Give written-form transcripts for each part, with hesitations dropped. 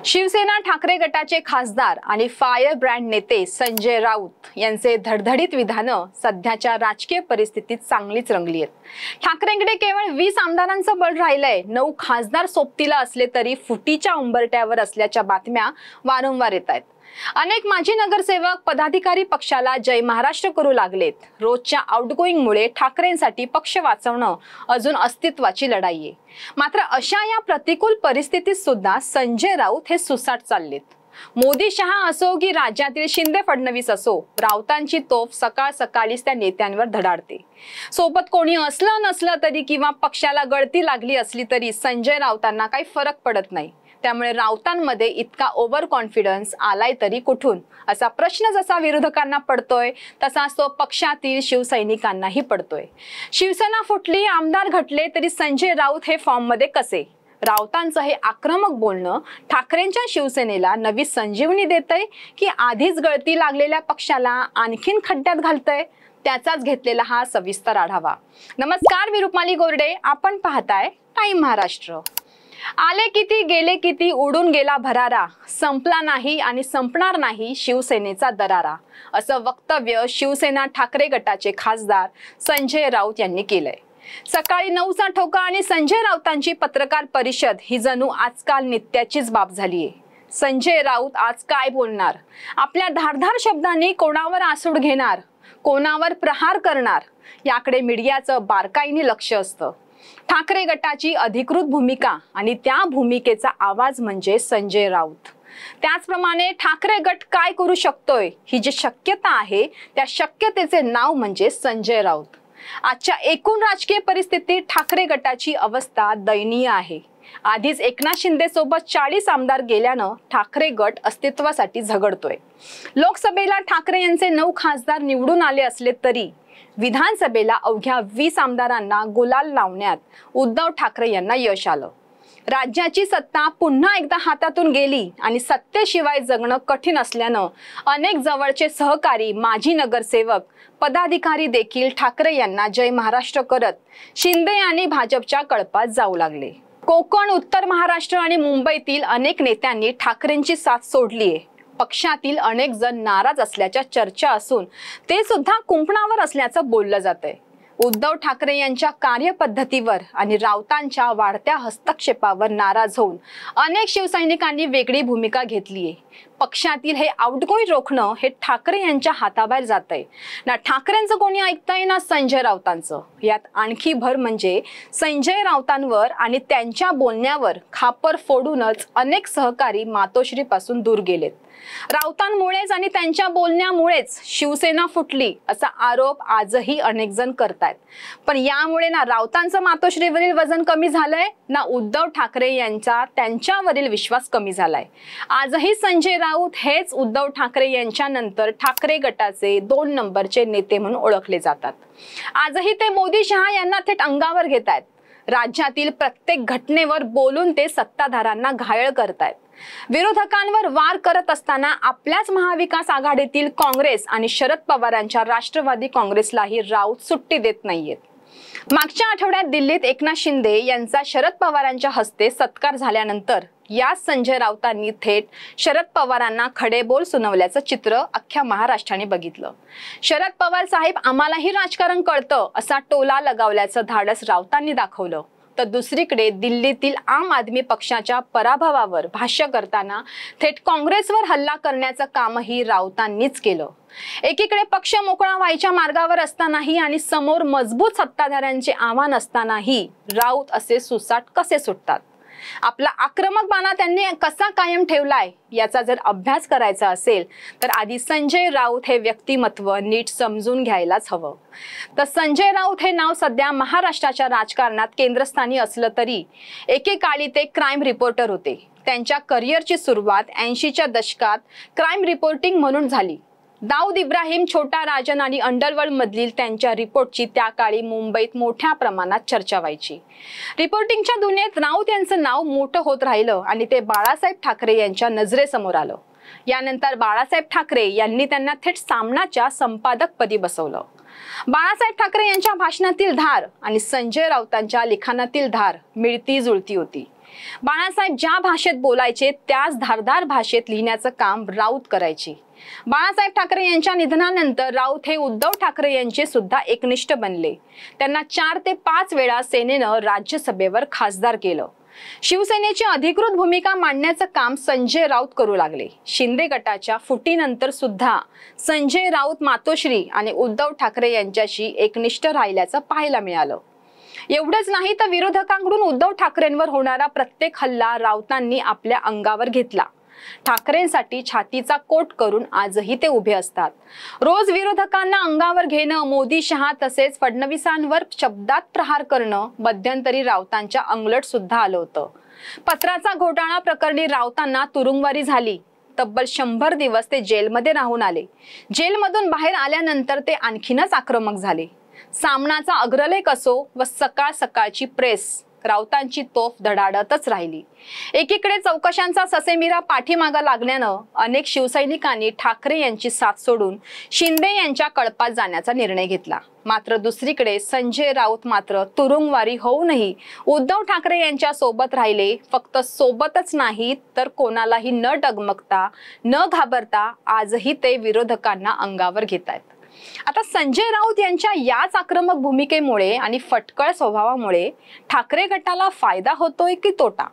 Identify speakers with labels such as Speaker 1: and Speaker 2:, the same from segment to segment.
Speaker 1: शिवसेना ठाकरे गटाचे खासदार आणि फायर ब्रँड नेते संजय राऊत यांचे धडधडीत विधानं सध्याच्या राजकीय परिस्थितीत चांगलीच रंगली आहेत। ठाकरेंकडे केवळ 20 आमदारांचं बळ राहिलंय, 9 खासदार सोबतीला असले तरी फुटीच्या उंबरठ्यावर असल्याच्या बातम्या वारंवार येत आहेत। अनेक माजी नगरसेवक पदाधिकारी पक्षाला जय महाराष्ट्र करू लागलेत। रोजच्या आउटगोईंगमुळे ठाकरेंसाठी पक्ष वाचवणं अजून अस्तित्वाची लढाई आहे। मात्र अशा या प्रतिकूल परिस्थितीत सुद्धा संजय राऊत हे सुसाट चाललेत। मोदी शहा असो की राज्यातील शिंदे फडणवीस असो, राऊतांची तोफ सकाळ सकाळीच त्या नेत्यांवर धडाडते। सोबत कोणी असलं नसलं तरी किंवा पक्षाला गळती लागली असली तरी संजय राऊतांना काही फरक पडत नाही। त्यामुळे राऊतांमध्ये इतका ओव्हर कॉन्फिडन्स आलाय तरी कुठून, असा प्रश्न जसा विरोधकांना पडतोय तसाच तो पक्षातील शिवसैनिकांनाही पडतोय। शिवसेना फुटली, आमदार घटले तरी संजय राऊत हे फॉर्म मध्ये कसे? राऊतांचं हे आक्रमक बोलणं ठाकरेंच्या शिवसेनेला नवी संजीवनी देतंय की आधीच गळती लागलेल्या पक्षाला आणखीन खड्ड्यात घालतंय? त्याचाच घेतलेला हा सविस्तर आढावा। नमस्कार, मी रुपाली गोरडे, आपण पाहताय टाइम महाराष्ट्र। आले किती गेले किती, उडून गेला भरारा, संपला नाही आणि संपणार नाही शिवसेनेचा दरारा, असं वक्तव्य शिवसेना ठाकरे गटाचे खासदार संजय राऊत यांनी केलंय। सकाळी 9चा ठोका आणि संजय राऊतांची पत्रकार परिषद ही जणू आजकाल नित्याचीच बाब झालीये। संजय राऊत आज काय बोलणार? आपल्या धारदार शब्दांनी कोणावर आसूड घेणार, कोणावर प्रहार करणार, याकडे मीडियाचं बारकाईने लक्ष असतं। ठाकरे गटाची अधिकृत भूमिका आणि त्या भूमिकेचा आवाज म्हणजे संजय राऊत। त्याचप्रमाणे ठाकरे गट काय करू शकतोय ही जी शक्यता आहे, त्या शक्यतेचे नाव म्हणजे संजय राऊत। आजच्या एकूण राजकीय परिस्थितीत ठाकरे गटाची अवस्था दयनीय आहे। आधीच एकनाथ शिंदे सोबत 40 आमदार गेल्यानं ठाकरे गट अस्तित्वासाठी झगडतोय। लोकसभेला ठाकरे यांचे 9 खासदार निवडून आले असले तरी विधानसभेला अवघ्या 20 आमदारांना गुलाल लावण्यात उद्धव ठाकरे यांना यश आलं। राज्याची सत्ता पुन्हा एकदा हातातून गेली आणि सत्तेशिवाय जगणं कठीण असल्यानं अनेक जवळचे सहकारी, माजी नगरसेवक, पदाधिकारी देखील ठाकरे यांना जय महाराष्ट्र करत शिंदे आणि भाजपच्या कळपात जाऊ लागले। कोकण, उत्तर महाराष्ट्र आणि मुंबईतील अनेक नेत्यांनी ठाकरेंची साथ सोडलीये। पक्षातील अनेक जण नाराज असल्याच्या चर्चा असून ते सुद्धा कुंपणावर असल्याचं बोललं जातंय। उद्धव ठाकरे यांच्या कार्यपद्धतीवर आणि राऊतांच्या वाढत्या हस्तक्षेपावर नाराज होऊन अनेक शिवसैनिकांनी वेगळी भूमिका घेतलीये। पक्षातील हे आउटगोईंग रोखणं हे ठाकरे यांच्या हाताबाहेर जातंय। ना ठाकरेंचं कोणी ऐकतंय ना संजय राऊतांचं। यात आणखी भर म्हणजे संजय राऊतांवर आणि त्यांच्या बोलण्यावर खापर फोडूनच अनेक सहकारी मातोश्रीपासून दूर गेलेत। राऊतांमुळेच आणि त्यांच्या बोलण्यामुळेच शिवसेना फुटली असा आरोप आजही अनेक जण करतायत। पण यामुळे ना राऊतांचं मातोश्रीवरील वजन कमी झालंय, ना उद्धव ठाकरे यांचा त्यांच्यावरील विश्वास कमी झालाय। आजही संजय राऊत हेच उद्धव ठाकरे यांच्या नंतर ठाकरे गटाचे 2 नंबरचे नेते म्हणून ओळखले जातात। आजही ते मोदी शहा यांना थेट अंगावर घेतायत। राज्यातील प्रत्येक घटनेवर बोलून ते सत्ताधाऱ्यांना घायल करतायत। विरोधकांवर वार करत असताना आपल्याच महाविकास आघाडीतील काँग्रेस आणि शरद पवारांच्या राष्ट्रवादी काँग्रेसलाही राऊत सुट्टी देत नाहीयेत। मागच्या आठवड्यात दिल्लीत एकनाथ शिंदे यांचा शरद पवारांच्या हस्ते सत्कार झाल्यानंतर या संजय राऊतांनी थेट शरद पवारांना खडेबोल सुनावल्याचं चित्र अख्ख्या महाराष्ट्राने बघितलं। शरद पवार साहेब, आम्हालाही राजकारण कळतं असा टोला लगावल्याचं धाडस राऊतांनी दाखवलं। तर दुसरीकडे दिल्लीतील आम आदमी पक्षाच्या पराभवावर भाष्य करताना थेट काँग्रेसवर हल्ला करण्याचं कामही राऊतांनीच केलं। एकीकडे पक्ष मोकळा व्हायच्या मार्गावर असतानाही आणि समोर मजबूत सत्ताधाऱ्यांचे आव्हान असतानाही राऊत असे सुसाट कसे सुटतात? आपला आक्रमक बाणा त्यांनी कसा कायम ठेवलाय याचा जर अभ्यास करायचा असेल तर आधी संजय राऊत हे व्यक्तिमत्व नीट समजून घ्यायलाच हवं। तर संजय राऊत हे नाव सध्या महाराष्ट्राच्या राजकारणात केंद्रस्थानी असलं तरी एकेकाळी ते क्राईम रिपोर्टर होते। त्यांच्या करिअरची सुरुवात 80च्या दशकात क्राईम रिपोर्टिंग म्हणून झाली। दाऊद इब्राहिम, छोटा राजन आणि अंडरवर्ल्ड मधील त्यांच्या रिपोर्टची त्या काळी मुंबईत मोठ्या प्रमाणात चर्चा व्हायची। रिपोर्टिंगच्या दुनियेत राऊत यांचं नाव मोठं होत राहिलं आणि ते बाळासाहेब ठाकरे यांच्या नजरेसमोर आलं। यानंतर बाळासाहेब ठाकरे यांनी त्यांना थेट सामनाच्या संपादकपदी बसवलं। बाळासाहेब ठाकरे यांच्या भाषणातील धार आणि संजय राऊतांच्या लिखाणातील धार मिळती जुळती होती। बाळासाहेब ज्या भाषेत बोलायचे त्याच धारदार भाषेत लिहिण्याचं काम राऊत करायचे। बाळासाहेब ठाकरे यांच्या निधनानंतर राऊत हे उद्धव ठाकरे यांचे सुद्धा एकनिष्ठ बनले। त्यांना 4 ते 5 वेळा सेनेनं राज्यसभेवर खासदार केलं। शिवसेनेची अधिकृत भूमिका मांडण्याचं काम संजय राऊत करू लागले। शिंदे गटाच्या फुटीनंतर सुद्धा संजय राऊत मातोश्री आणि उद्धव ठाकरे यांच्याशी एकनिष्ठ राहिल्याचं पाहायला मिळालं। एवढंच नाही तर विरोधकांकडून उद्धव ठाकरेंवर होणारा प्रत्येक हल्ला राऊतांनी आपल्या अंगावर घेतला। ठाकरेंसाठी छातीचा कोट करून आजही ते उभे असतात। रोज विरोधकांना अंगावर घेणं, मोदी शहा तसेच फडणवीसांवर शब्दात प्रहार करणं मध्यंतरी राऊतांच्या अंगलट सुद्धा आलं होतं। पत्राचा घोटाळा प्रकरणी राऊतांना तुरुंगवारी झाली। तब्बल 100 दिवस ते जेलमध्ये राहून आले। जेलमधून बाहेर आल्यानंतर ते आणखीनच आक्रमक झाले। सामनाचा अग्रलेख असो व सकाळ सकाळची प्रेस, राऊतांची तोफ धडाडतच राहिली। एकीकडे चौकशांचा ससेमिरा पाठीमागा लागल्यानं अनेक शिवसैनिकांनी ठाकरे यांची साथ सोडून शिंदे यांच्या कळपात जाण्याचा निर्णय घेतला। मात्र दुसरीकडे संजय राऊत मात्र तुरुंगवारी होऊनही उद्धव ठाकरे यांच्या सोबत राहिले। फक्त सोबतच नाही तर कोणालाही न डगमगता न घाबरता आजही ते विरोधकांना अंगावर घेतायत। आता संजय राऊत यांच्या याच आक्रमक भूमिकेमुळे आणि फटकळ स्वभावामुळे ठाकरे गटाला फायदा होतोय की तोटा?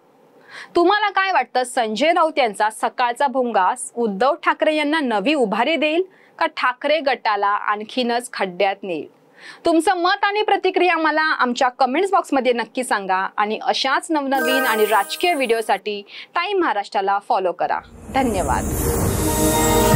Speaker 1: तुम्हाला काय वाटतं? संजय राऊत यांचा सकाळचा भोंगा उद्धव ठाकरे यांना नवी उभारी देईल का ठाकरे गटाला आणखीनच खड्ड्यात नेईल? तुमचं मत आणि प्रतिक्रिया मला आमच्या कमेंट्स बॉक्समध्ये नक्की सांगा आणि अशाच नवनवीन आणि राजकीय व्हिडिओसाठी टाइम महाराष्ट्राला फॉलो करा। धन्यवाद।